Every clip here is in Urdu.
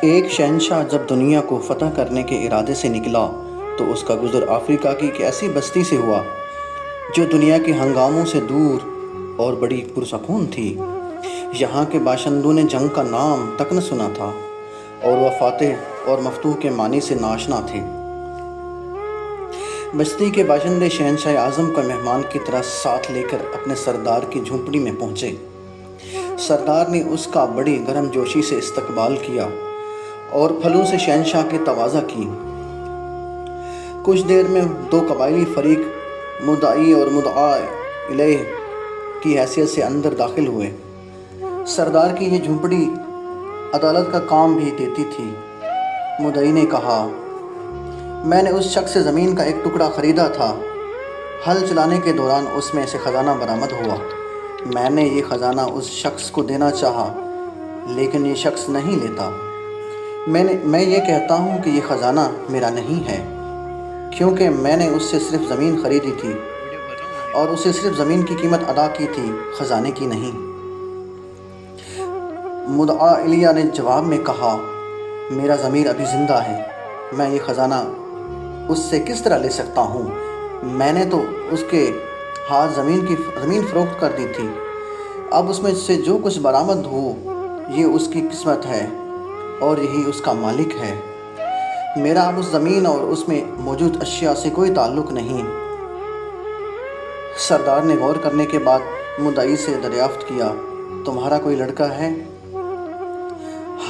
ایک شہنشاہ جب دنیا کو فتح کرنے کے ارادے سے نکلا تو اس کا گزر افریقہ کی ایک ایسی بستی سے ہوا جو دنیا کے ہنگاموں سے دور اور بڑی پرسکون تھی۔ یہاں کے باشندوں نے جنگ کا نام تک نہ سنا تھا اور وہ فاتح اور مفتوح کے معنی سے ناشنا تھے۔ بستی کے باشندے شہنشاہ اعظم کا مہمان کی طرح ساتھ لے کر اپنے سردار کی جھونپڑی میں پہنچے۔ سردار نے اس کا بڑی گرم جوشی سے استقبال کیا اور پھلوں سے شہنشاہ کی تواضع کی۔ کچھ دیر میں دو قبائلی فریق مدعی اور مدعا الیہ کی حیثیت سے اندر داخل ہوئے۔ سردار کی یہ جھونپڑی عدالت کا کام بھی دیتی تھی۔ مدعی نے کہا، میں نے اس شخص سے زمین کا ایک ٹکڑا خریدا تھا۔ ہل چلانے کے دوران اس میں سے خزانہ برآمد ہوا۔ میں نے یہ خزانہ اس شخص کو دینا چاہا لیکن یہ شخص نہیں لیتا۔ میں یہ کہتا ہوں کہ یہ خزانہ میرا نہیں ہے کیونکہ میں نے اس سے صرف زمین خریدی تھی اور اسے صرف زمین کی قیمت ادا کی تھی، خزانے کی نہیں۔ مدعا الیہ نے جواب میں کہا، میرا ضمیر ابھی زندہ ہے، میں یہ خزانہ اس سے کس طرح لے سکتا ہوں؟ میں نے تو اس کے ہاتھ زمین فروخت کر دی تھی۔ اب اس میں سے جو کچھ برآمد ہو یہ اس کی قسمت ہے اور یہی اس کا مالک ہے۔ میرا اب اس زمین اور اس میں موجود اشیاء سے کوئی تعلق نہیں۔ سردار نے غور کرنے کے بعد مدعی سے دریافت کیا، تمہارا کوئی لڑکا ہے؟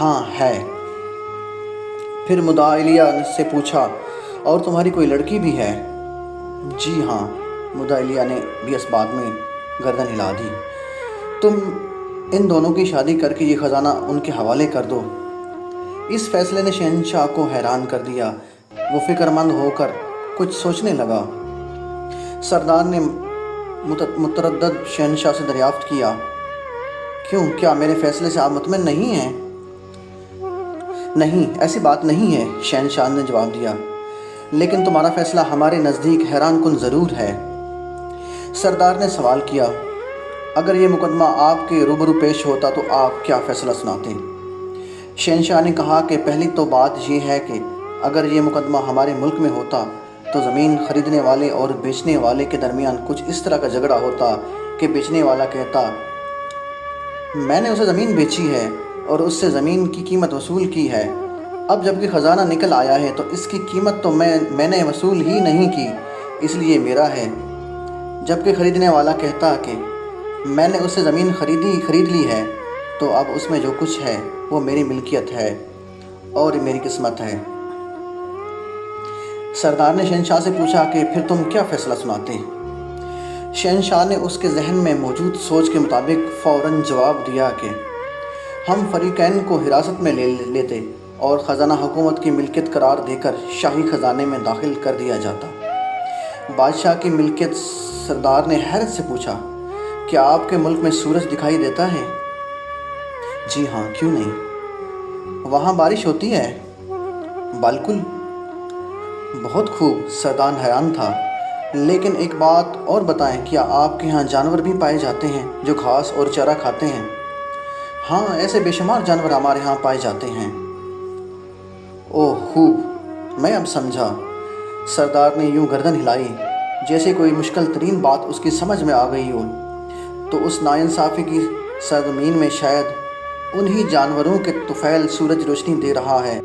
ہاں ہے۔ پھر مدعا الیہ سے پوچھا، اور تمہاری کوئی لڑکی بھی ہے؟ جی ہاں۔ مدعا الیہ نے بھی اس بات میں گردن ہلا دی۔ تم ان دونوں کی شادی کر کے یہ خزانہ ان کے حوالے کر دو۔ اس فیصلے نے شہنشاہ کو حیران کر دیا۔ وہ فکر مند ہو کر کچھ سوچنے لگا۔ سردار نے متردد شہنشاہ سے دریافت کیا، کیا میرے فیصلے سے آپ مطمئن نہیں ہیں؟ نہیں، ایسی بات نہیں ہے، شہنشاہ نے جواب دیا، لیکن تمہارا فیصلہ ہمارے نزدیک حیران کن ضرور ہے۔ سردار نے سوال کیا، اگر یہ مقدمہ آپ کے روبرو پیش ہوتا تو آپ کیا فیصلہ سناتے؟ شہنشاہ نے کہا کہ پہلی تو بات یہ ہے کہ اگر یہ مقدمہ ہمارے ملک میں ہوتا تو زمین خریدنے والے اور بیچنے والے کے درمیان کچھ اس طرح کا جھگڑا ہوتا کہ بیچنے والا کہتا، میں نے اسے زمین بیچی ہے اور اس سے زمین کی قیمت وصول کی ہے، اب جب کہ خزانہ نکل آیا ہے تو اس کی قیمت تو میں نے وصول ہی نہیں کی، اس لیے میرا ہے۔ جبکہ خریدنے والا کہتا کہ میں نے اس سے زمین خرید لی ہے تو اب اس میں جو کچھ ہے وہ میری ملکیت ہے اور میری قسمت ہے۔ سردار نے شہنشاہ سے پوچھا کہ پھر تم کیا فیصلہ سناتے؟ شہنشاہ نے اس کے ذہن میں موجود سوچ کے مطابق فوراً جواب دیا کہ ہم فریقین کو حراست میں لے لیتے اور خزانہ حکومت کی ملکیت قرار دے کر شاہی خزانے میں داخل کر دیا جاتا۔ بادشاہ کی ملکیت؟ سردار نے حیرت سے پوچھا، کیا آپ کے ملک میں سورج دکھائی دیتا ہے؟ جی ہاں، کیوں نہیں؟ وہاں بارش ہوتی ہے؟ بالکل۔ بہت خوب، سردار حیران تھا۔ لیکن ایک بات اور بتائیں، کیا آپ کے ہاں جانور بھی پائے جاتے ہیں جو گھاس اور چارہ کھاتے ہیں؟ ہاں، ایسے بے شمار جانور ہمارے ہاں پائے جاتے ہیں۔ اوہ خوب، میں اب سمجھا۔ سردار نے یوں گردن ہلائی جیسے کوئی مشکل ترین بات اس کی سمجھ میں آ گئی ہو۔ تو اس ناانصافی کی سرزمین میں شاید انہی جانوروں کے طفیل سورج روشنی دے رہا ہے